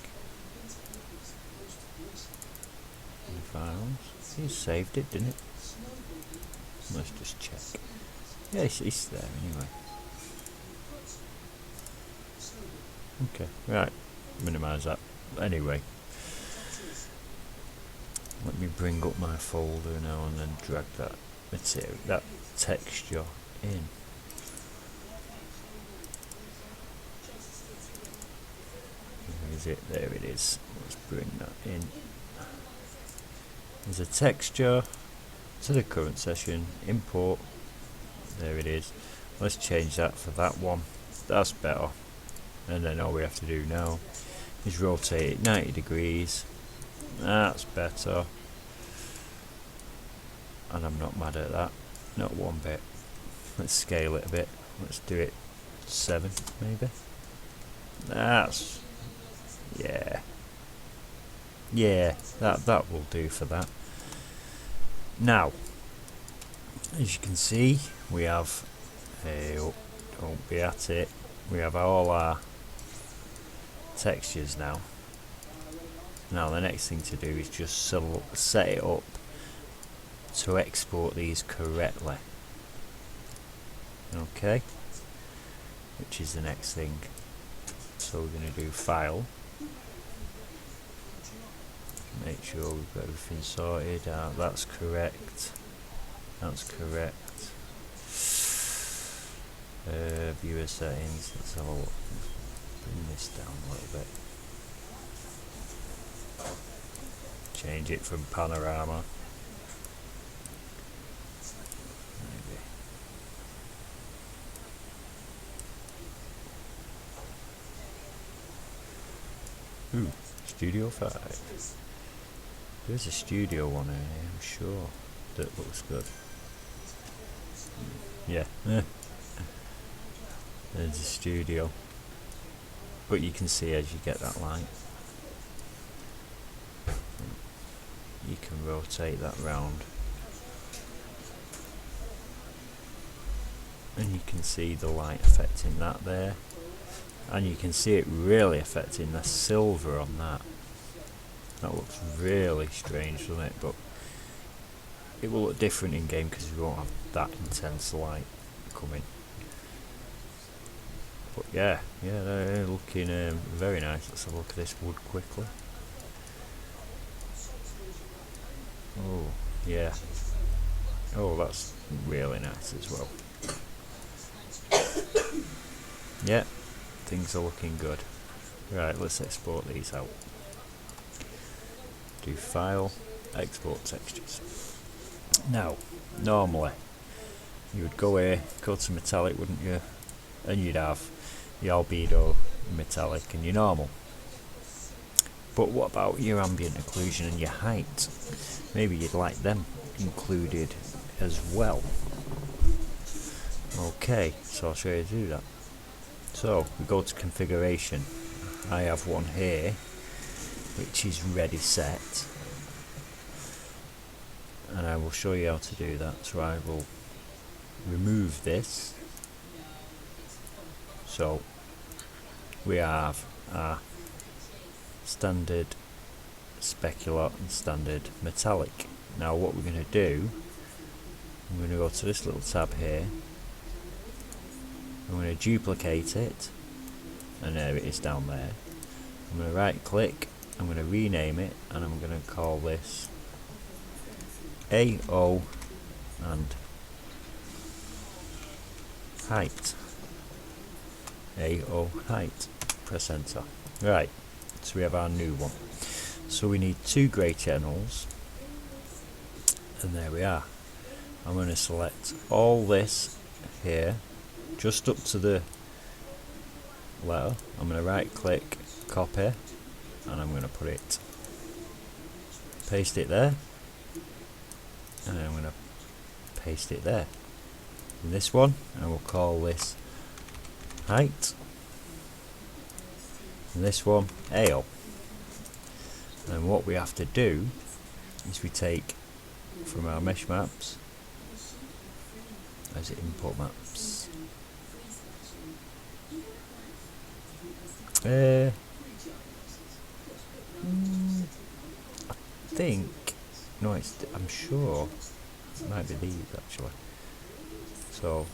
and files. You saved it, didn't it? Let's just check. Yeah, it's there anyway. Okay, right, minimise that. Anyway, let me bring up my folder now and then drag that material, that texture in. Where is it? There it is. Let's bring that in. There's a texture to the current session, import, there it is. Let's change that for that one. That's better. And then all we have to do now is rotate it 90 degrees. That's better. And I'm not mad at that, not one bit. Let's scale it a bit. Let's do it 7 maybe. That's, yeah, that will do for that. Now, as you can see, we have don't be at it. We have all our textures now. Now the next thing to do is just set it up to export these correctly. Okay, which is the next thing. So we're going to do file, make sure we've got everything sorted out. That's correct, that's correct. Viewer settings, let's have a look. Bring this down a little bit. Change it from panorama. Maybe. Ooh, Studio 5. There's a studio one here, I'm sure, that looks good. Yeah, there's a studio. But you can see as you get that light, you can rotate that round. And you can see the light affecting that there. And you can see it really affecting the silver on that. That looks really strange, doesn't it? But it will look different in game because we won't have that intense light coming. But yeah, they're looking very nice. Let's have a look at this wood quickly. Oh yeah. Oh, that's really nice as well. Yeah, things are looking good. Right, let's export these out. Do file, export textures. Now, normally you would go here, go to metallic, wouldn't you? And you'd have your albedo, metallic, and your normal. But what about your ambient occlusion and your height? Maybe you'd like them included as well. Okay, so I'll show you how to do that. So we go to configuration. I have one here which is ready set, and I will show you how to do that. So I will remove this. So we have our standard specular and standard metallic. Now what we're going to do, I'm going to go to this little tab here, I'm going to duplicate it, and there it is down there. I'm going to right click, I'm going to rename it, and I'm going to call this AO and height. AO height. Press enter. Right, so we have our new one. So we need 2 grey channels, and there we are. I'm going to select all this here, just up to the letter. I'm going to right click, copy, and I'm going to put it, paste it there, and then I'm going to paste it there. And this one, I will call this height, and this one AO. And what we have to do is we take from our mesh maps, as input maps, I think, no, I'm sure it might be these actually. So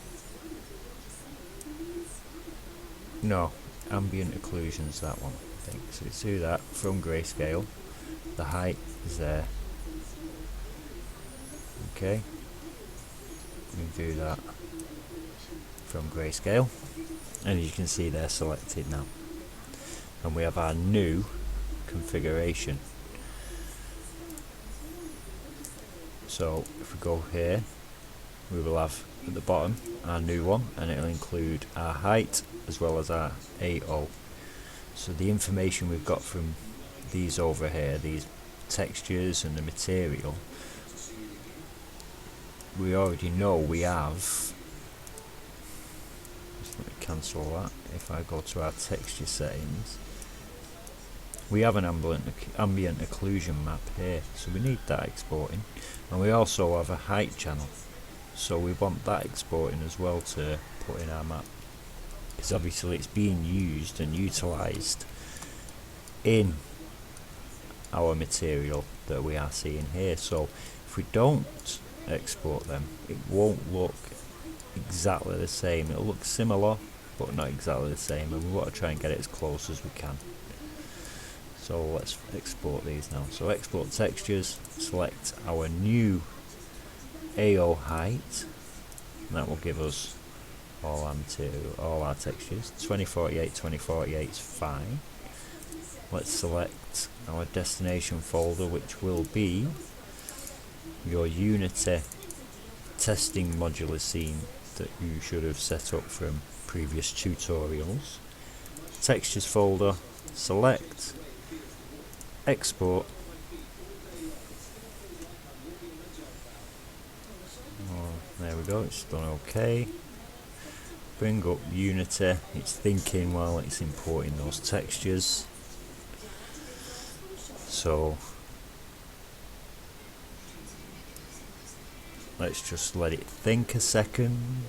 no, ambient occlusion's that one, I think. So let's do that from grayscale. The height is there. Okay, we do that from grayscale, and as you can see they're selected now, and we have our new configuration. So if we go here, we will have at the bottom our new one, and it will include our height as well as our AO. So the information we've got from these over here, these textures and the material, we already know we have. Just let me cancel that. If I go to our texture settings, we have an ambient occlusion map here, so we need that exporting, and we also have a height channel, so we want that exporting as well to put in our map, because obviously it's being used and utilised in our material that we are seeing here. So if we don't export them, it won't look exactly the same. It'll look similar but not exactly the same, and we want to try and get it as close as we can. So let's export these now. So export textures, select our new AO height, and that will give us all our material, all our textures. 2048, 2048 is fine. Let's select our destination folder, which will be your Unity testing modular scene that you should have set up from previous tutorials. Textures folder, select, export. Oh, there we go, it's done okay. Bring up Unity, it's thinking while it's importing those textures. So let's just let it think a second.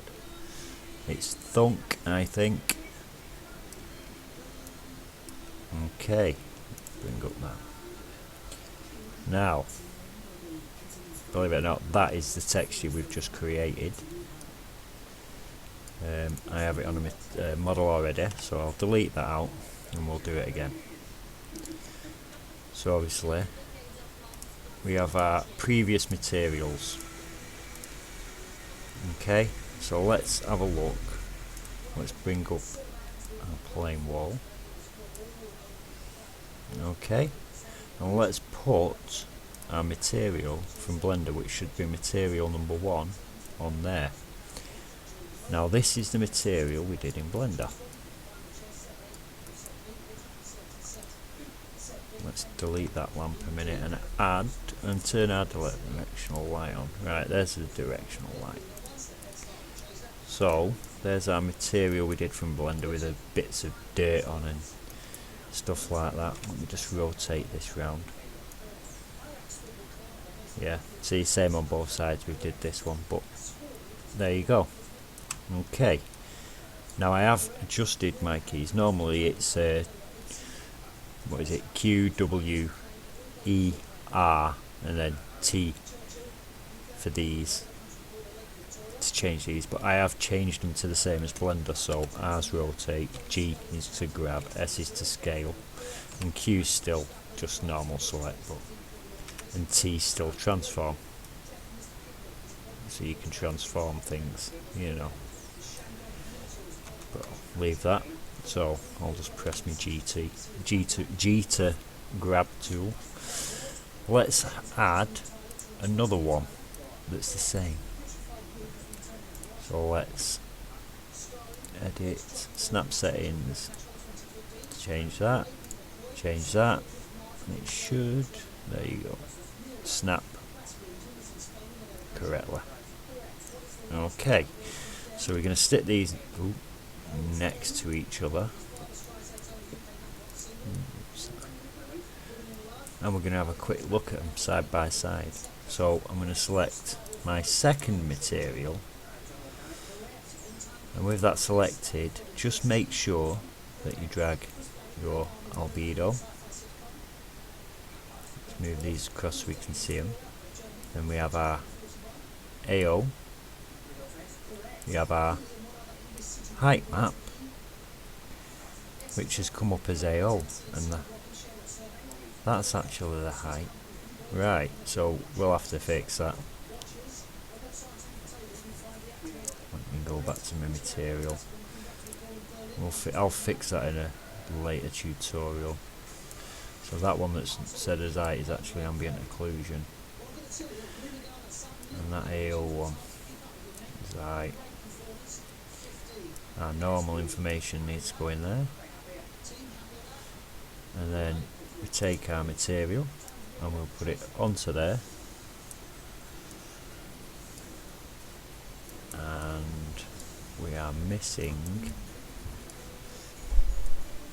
It's thunk, I think. Okay, bring up that. Now, believe it or not, that is the texture we've just created. I have it on a model already, so I'll delete that out and we'll do it again. So obviously we have our previous materials. Okay, so let's have a look. Let's bring up our plane wall. Okay, and let's put our material from Blender, which should be material number 1, on there. Now this is the material we did in Blender. Let's delete that lamp a minute and add and turn our directional light on. Right, there's the directional light. So there's our material we did from Blender with the bits of dirt on and stuff like that. Let me just rotate this round. Yeah, see, same on both sides, we did this one, but there you go. Okay, now I have adjusted my keys. Normally it's what is it, Q, W, E, R, and then T for these, to change these, but I have changed them to the same as Blender. So R's rotate, G is to grab, S is to scale, and Q is still just normal select, but and T still transform, so you can transform things, you know. But I'll leave that. So I'll just press my G to grab tool. Let's add another one that's the same. So let's edit, snap settings, change that, and it should, there you go, snap correctly. Okay, so we're going to stick these next to each other, and we're going to have a quick look at them side by side. So I'm going to select my second material, and with that selected, just make sure that you drag your albedo. Let's move these across so we can see them. Then we have our AO, we have our height map, which has come up as AO, and that's actually the height. Right, so we'll have to fix that. Let me go back to my material. I'll fix that in a later tutorial. So that one that's said as height is actually ambient occlusion, and that AO one is height. Our normal information needs to go in there, and then we take our material and we'll put it onto there, and we are missing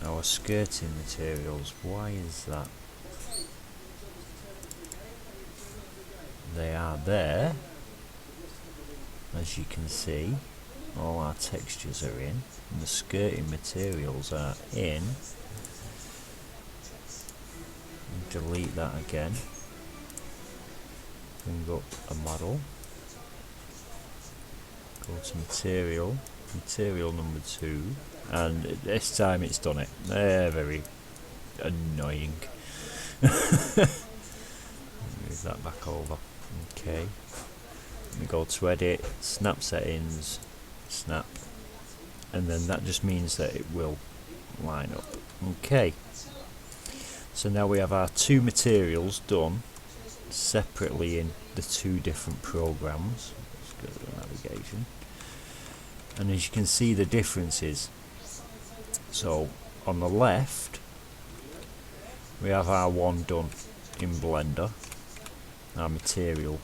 our skirting materials. Why is that? They are there, as you can see. All our textures are in, and the skirting materials are in. Delete that again. Bring up a model. Go to material, material number 2, and this time it's done it. They're very annoying. Move that back over. Okay. Let me go to edit, snap settings, snap and then that just means that it will line up. Okay, so now we have our two materials done separately in the two different programs. Let's go to the navigation, and as you can see the differences. So on the left we have our one done in Blender, our material,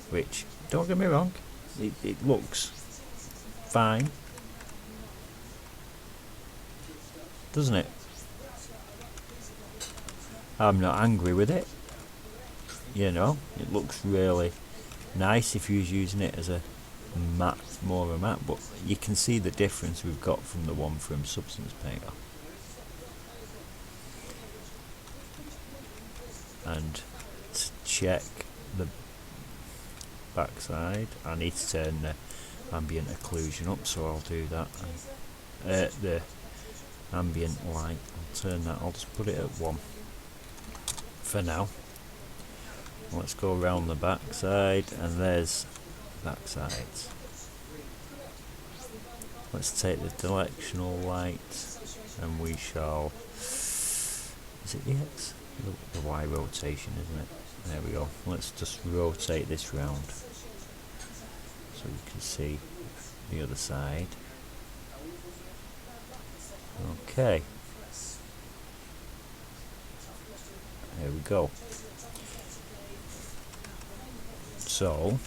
which, don't get me wrong, it looks fine, doesn't it? I'm not angry with it, you know, it looks really nice if you're using it as a matte, more of a matte, but you can see the difference we've got from the one from Substance Painter. And to check the backside, I need to turn the ambient occlusion up, so I'll do that. And, the ambient light, I'll turn that, I'll just put it at 1 for now. Let's go around the backside, and there's back sides. Let's take the directional light, and we shall, is it the X? The Y rotation, isn't it? There we go. Let's just rotate this round so you can see the other side. Okay, there we go. So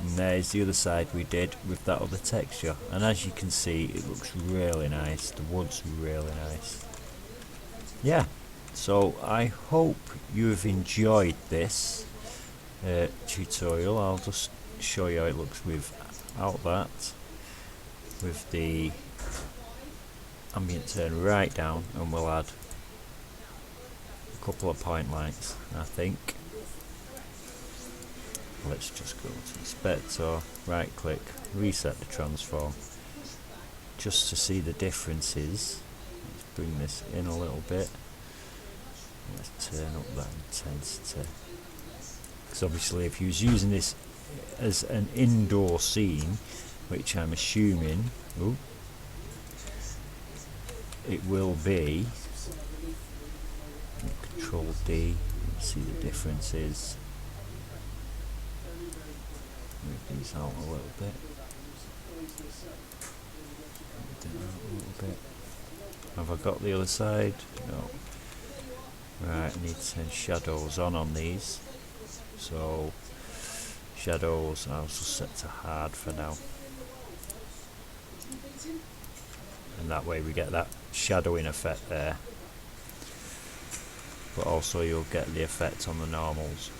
there's the other side we did with that other texture, and as you can see it looks really nice. The wood's really nice. Yeah, so I hope you have enjoyed this tutorial. I'll just show you how it looks without that, with the ambient turn right down, and we'll add a couple of point lights, I think. Let's just go to Inspector, right click, reset the transform, just to see the differences. Let's bring this in a little bit. Let's turn up that intensity, because obviously if you was using this as an indoor scene, which I'm assuming it will be, Control D, see the differences. Move these out a little bit. Have I got the other side? No. Right, I need to turn shadows on these. So shadows I'll just set to hard for now. And that way we get that shadowing effect there. But also you'll get the effect on the normals.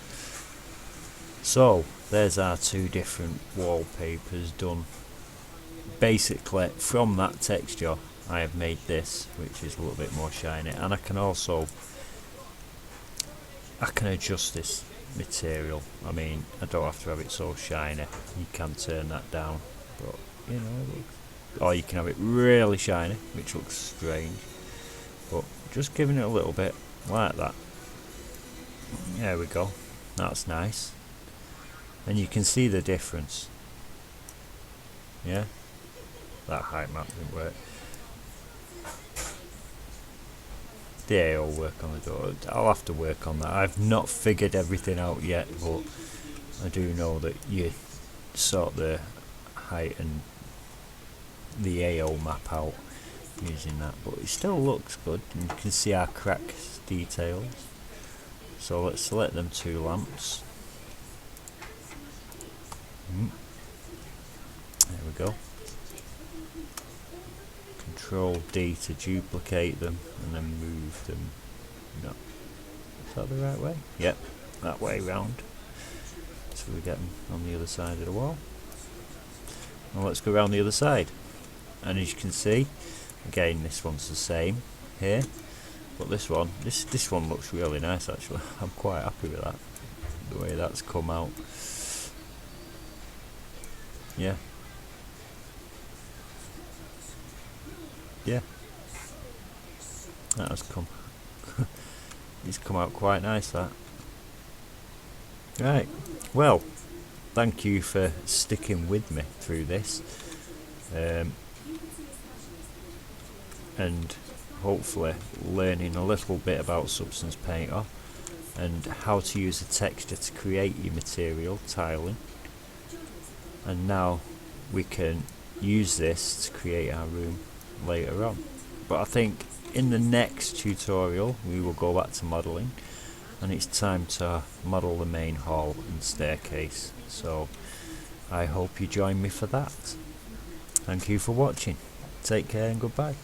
So there's our two different wallpapers done. Basically from that texture I have made this, which is a little bit more shiny, and I can adjust this material. I mean, I don't have to have it so shiny. You can turn that down, but you know, or you can have it really shiny, which looks strange, but just giving it a little bit like that. There we go, that's nice. And you can see the difference. Yeah, that height map didn't work. Yeah, will work on the door. I'll have to work on that. I've not figured everything out yet, but I do know that you sort the height and the AO map out using that, but it still looks good, and you can see our crack details. So let's select them two lamps. There we go. Control D to duplicate them and then move them. No, is that the right way? Yep, that way round. So we get them on the other side of the wall. Now let's go around the other side. And as you can see, again this one's the same here, but this one looks really nice actually. I'm quite happy with that, the way that's come out. Yeah. Yeah. That has come it's come out quite nice, that. Right. Well, thank you for sticking with me through this, and hopefully learning a little bit about Substance Painter and how to use a texture to create your material tiling. And now we can use this to create our room later on. But I think in the next tutorial we will go back to modelling, and it's time to model the main hall and staircase. So I hope you join me for that. Thank you for watching. Take care and goodbye.